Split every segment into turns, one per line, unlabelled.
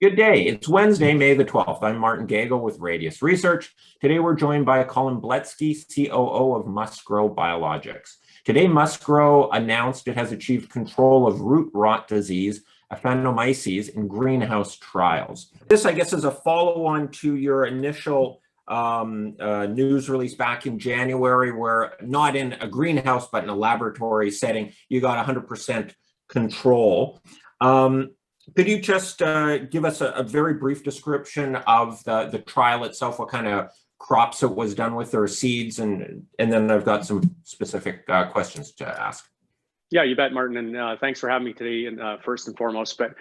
Good day. It's Wednesday, May the 12th. I'm Martin Gagel with Radius Research. Today we're joined by Colin Bletsky, COO of MustGrow Biologics. Today, MustGrow announced it has achieved control of root rot disease, Aphanomyces, in greenhouse trials. This, I guess, is a follow-on to your initial news release back in January, where not in a greenhouse, but in a laboratory setting, you got 100% control. Could you just give us a very brief description of the trial itself, what kind of crops it was done with, or seeds, and then I've got some specific questions to ask.
Yeah, you bet, Martin, and thanks for having me today, and first and foremost. But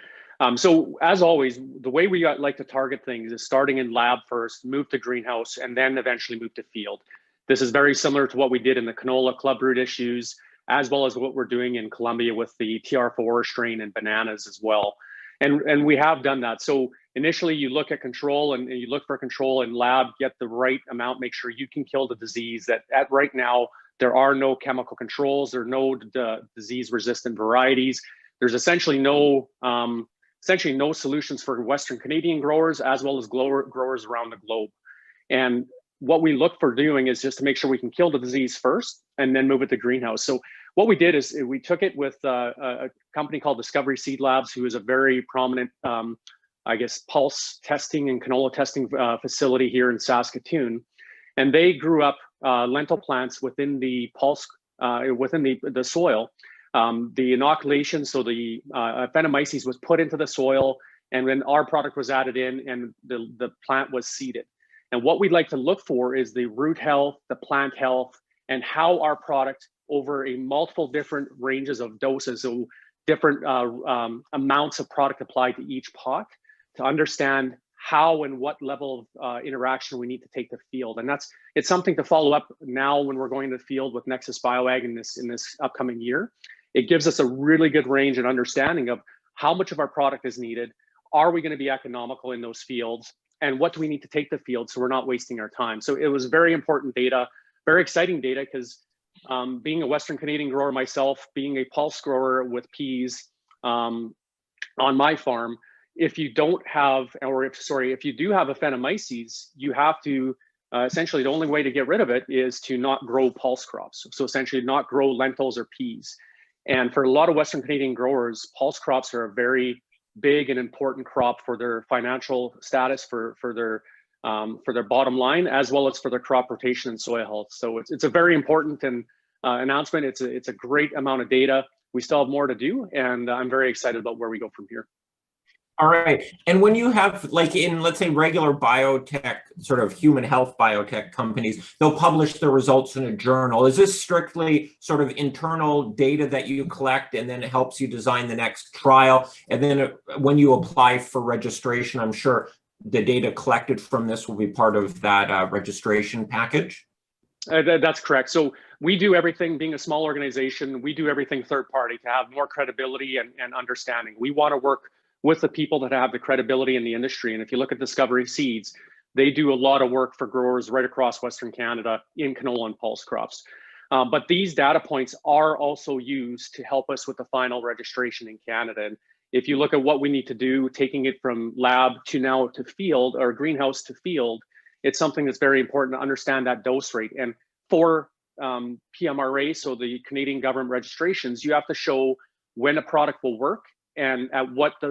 so as always, the way we like to target things is starting in lab first, move to greenhouse, and then eventually move to field. This is very similar to what we did in the canola clubroot issues, as well as what we're doing in Colombia with the TR4 strain and bananas as well. And we have done that. So initially you look at control and you look for control in lab, get the right amount, make sure you can kill the disease. That at right now, there are no chemical controls, there are no disease resistant varieties. There's essentially no solutions for Western Canadian growers as well as growers around the globe. And what we look for doing is just to make sure we can kill the disease first and then move it to greenhouse. So what we did is we took it with a company called Discovery Seed Labs, who is a very prominent, I guess, pulse testing and canola testing facility here in Saskatoon. And they grew up lentil plants within the pulse, within the soil. The inoculation, so the Aphanomyces was put into the soil, and then our product was added in and the plant was seeded. And what we'd like to look for is the root health, the plant health, and how our product over a multiple different ranges of doses, so different amounts of product applied to each pot, to understand how and what level of interaction we need to take to field. And it's something to follow up now when we're going to the field with Nexus BioAg in this upcoming year. It gives us a really good range and understanding of how much of our product is needed. Are we going to be economical in those fields? And what do we need to take to field so we're not wasting our time? So it was very important data, very exciting data, because being a Western Canadian grower myself, being a pulse grower with peas on my farm, if you don't have, if you do have Aphanomyces, you have to, essentially the only way to get rid of it is to not grow pulse crops. So essentially not grow lentils or peas. And for a lot of Western Canadian growers, pulse crops are a very big and important crop for their financial status, for their bottom line, as well as for their crop rotation and soil health. So it's a very important announcement. It's a great amount of data. We still have more to do, and I'm very excited about where we go from here.
All right. And when you have, like in, let's say, regular biotech, sort of human health biotech companies, they'll publish the results in a journal. Is this strictly sort of internal data that you collect, and then it helps you design the next trial? And then when you apply for registration, I'm sure the data collected from this will be part of that registration package?
That's correct. So we do everything, being a small organization, we do everything third party to have more credibility and understanding. We want to work with the people that have the credibility in the industry. And if you look at Discovery Seeds, they do a lot of work for growers right across Western Canada in canola and pulse crops. But these data points are also used to help us with the final registration in Canada. And if you look at what we need to do, taking it from lab to now to field, or greenhouse to field, it's something that's very important to understand that dose rate. And for PMRA, so the Canadian government registrations, you have to show when a product will work and at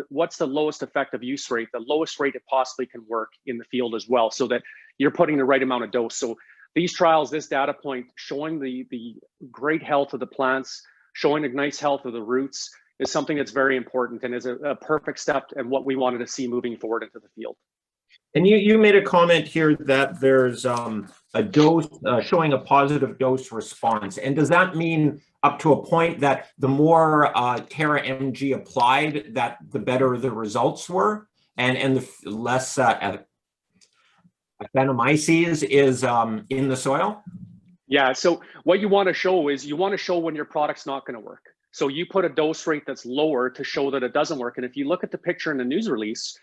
what's the lowest effective use rate, the lowest rate it possibly can work in the field as well, so that you're putting the right amount of dose. So these trials, this data point showing the great health of the plants, showing the nice health of the roots, is something that's very important and is a perfect step and what we wanted to see moving forward into the field.
And you made a comment here that there's a dose showing a positive dose response. And does that mean up to a point that the more Terra MG applied, that the better the results were, and the less Aphanomyces is in the soil?
Yeah, so what you want to show is you want to show when your product's not going to work. So you put a dose rate that's lower to show that it doesn't work. And if you look at the picture in the news release,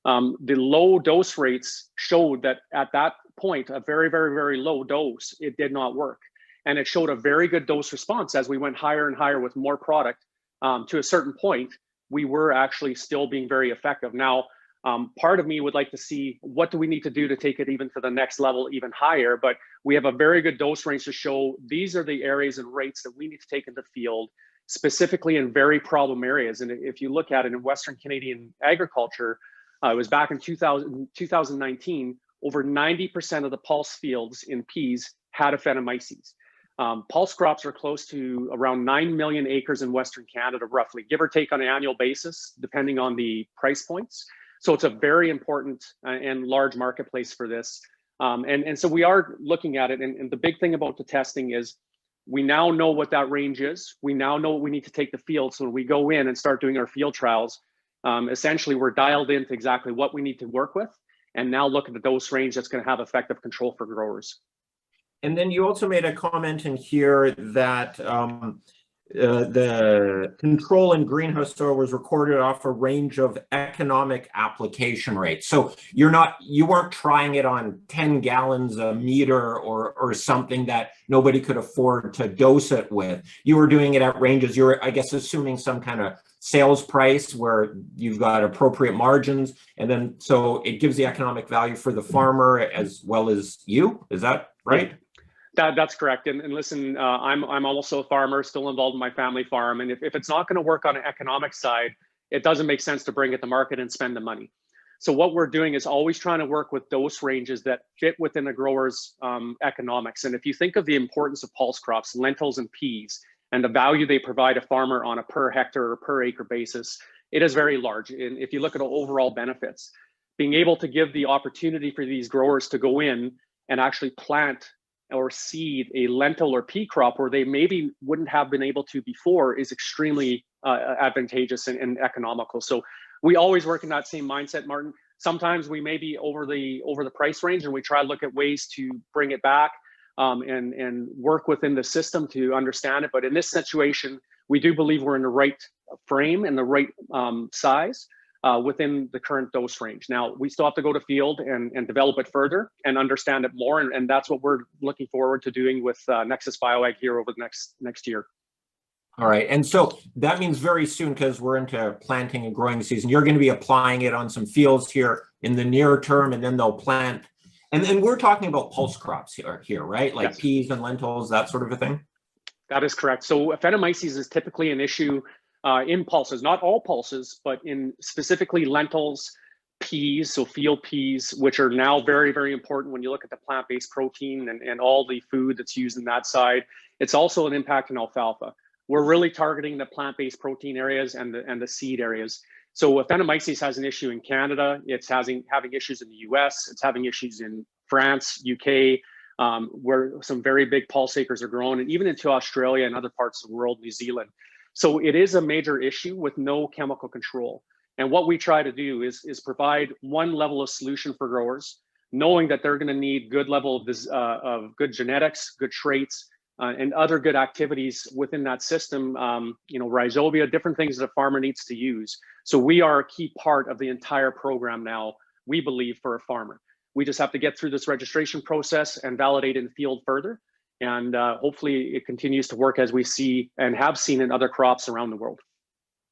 the low dose rates showed that at that point, a very, very, very low dose, it did not work. And it showed a very good dose response as we went higher and higher with more product. To a certain point, we were actually still being very effective. Now, Part of me would like to see what do we need to do to take it even to the next level, even higher. But we have a very good dose range to show these are the areas and rates that we need to take into field, specifically in very problem areas. And if you look at it in Western Canadian agriculture, it was back in 2019, over 90% of the pulse fields in peas had Aphanomyces. Pulse crops are close to around 9 million acres in Western Canada, roughly, give or take on an annual basis, depending on the price points. So it's a very important and large marketplace for this. And so we are looking at it. And the big thing about the testing is we now know what that range is. We now know what we need to take the field. So when we go in and start doing our field trials, essentially we're dialed into exactly what we need to work with and now look at the dose range that's going to have effective control for growers.
And then you also made a comment in here that the control in greenhouse soil was recorded off a range of economic application rates. So you weren't trying it on 10 gallons a meter or something that nobody could afford to dose it with. You were doing it at ranges. You were, I guess, assuming some kind of sales price where you've got appropriate margins, and then so it gives the economic value for the farmer as well as you. Is that right?
That's correct. And listen, I'm also a farmer, still involved in my family farm. And if it's not going to work on an economic side, it doesn't make sense to bring it to market and spend the money. So what we're doing is always trying to work with dose ranges that fit within the grower's economics. And if you think of the importance of pulse crops, lentils and peas, and the value they provide a farmer on a per hectare or per acre basis, it is very large. And if you look at overall benefits, being able to give the opportunity for these growers to go in and actually plant or seed a lentil or pea crop where they maybe wouldn't have been able to before is extremely advantageous and economical. So we always work in that same mindset, Martin. Sometimes we may be over the price range, and we try to look at ways to bring it back and work within the system to understand it. But in this situation, we do believe we're in the right frame and the right size within the current dose range. Now, we still have to go to field and develop it further and understand it more. And that's what we're looking forward to doing with Nexus BioAg here over the next year.
All right. And so that means very soon, because we're into planting and growing season, you're going to be applying it on some fields here in the near term, and then they'll plant. And then we're talking about pulse crops here, right? Like yes. Peas and lentils, that sort of a thing?
That is correct. So Aphanomyces is typically an issue in pulses, not all pulses, but in specifically lentils, peas, so field peas, which are now very, very important when you look at the plant-based protein and all the food that's used in that side. It's also an impact in alfalfa. We're really targeting the plant-based protein areas and the seed areas. So Aphanomyces has an issue in Canada. It's having issues in the US. It's having issues in France, UK, where some very big pulse acres are grown, and even into Australia and other parts of the world, New Zealand. So it is a major issue with no chemical control. And what we try to do is provide one level of solution for growers, knowing that they're going to need good level of good genetics, good traits, and other good activities within that system, rhizobia, different things that a farmer needs to use. So we are a key part of the entire program now, we believe, for a farmer. We just have to get through this registration process and validate in the field further. And hopefully it continues to work as we see and have seen in other crops around the world.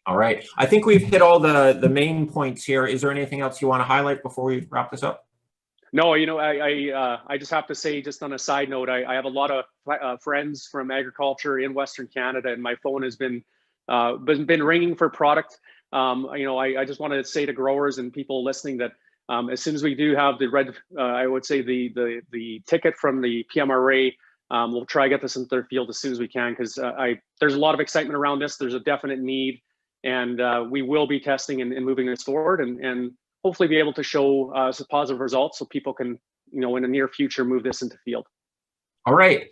All right. I think we've hit all the main points here. Is there anything else you want to highlight before we wrap this up?
No, I just have to say, just on a side note, I have a lot of friends from agriculture in Western Canada, and my phone has been ringing for product. I just wanted to say to growers and people listening that as soon as we do have the the ticket from the PMRA, we'll try to get this into their field as soon as we can, because there's a lot of excitement around this. There's a definite need, and we will be testing and moving this forward, and hopefully be able to show some positive results so people can, in the near future, move this into field.
All right.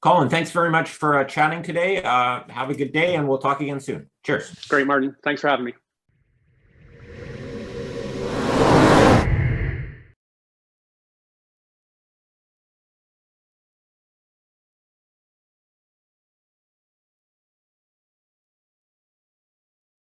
Colin, thanks very much for chatting today. Have a good day, and we'll talk again soon. Cheers.
Great, Martin. Thanks for having me.